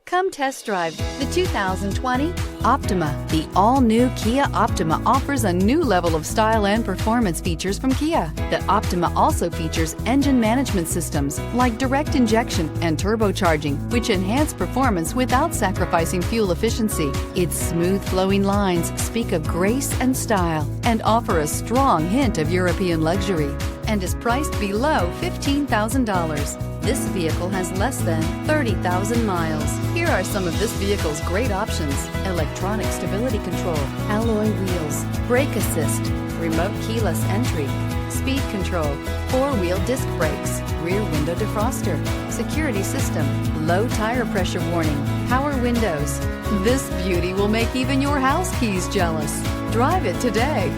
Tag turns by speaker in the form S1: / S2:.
S1: Come test drive the 2020 Optima. The all-new Kia Optima offers a new level of style and performance features from Kia. The Optima also features engine management systems like direct injection and turbocharging, which enhance performance without sacrificing fuel efficiency. Its smooth flowing lines speak of grace and style and offer a strong hint of European luxury, and is priced below $15,000. This vehicle has less than 30,000 miles. Here are some of this vehicle's great options: electronic stability control, alloy wheels, brake assist, remote keyless entry, speed control, four-wheel disc brakes, rear window defroster, security system, low tire pressure warning, power windows. This beauty will make even your house keys jealous. Drive it today.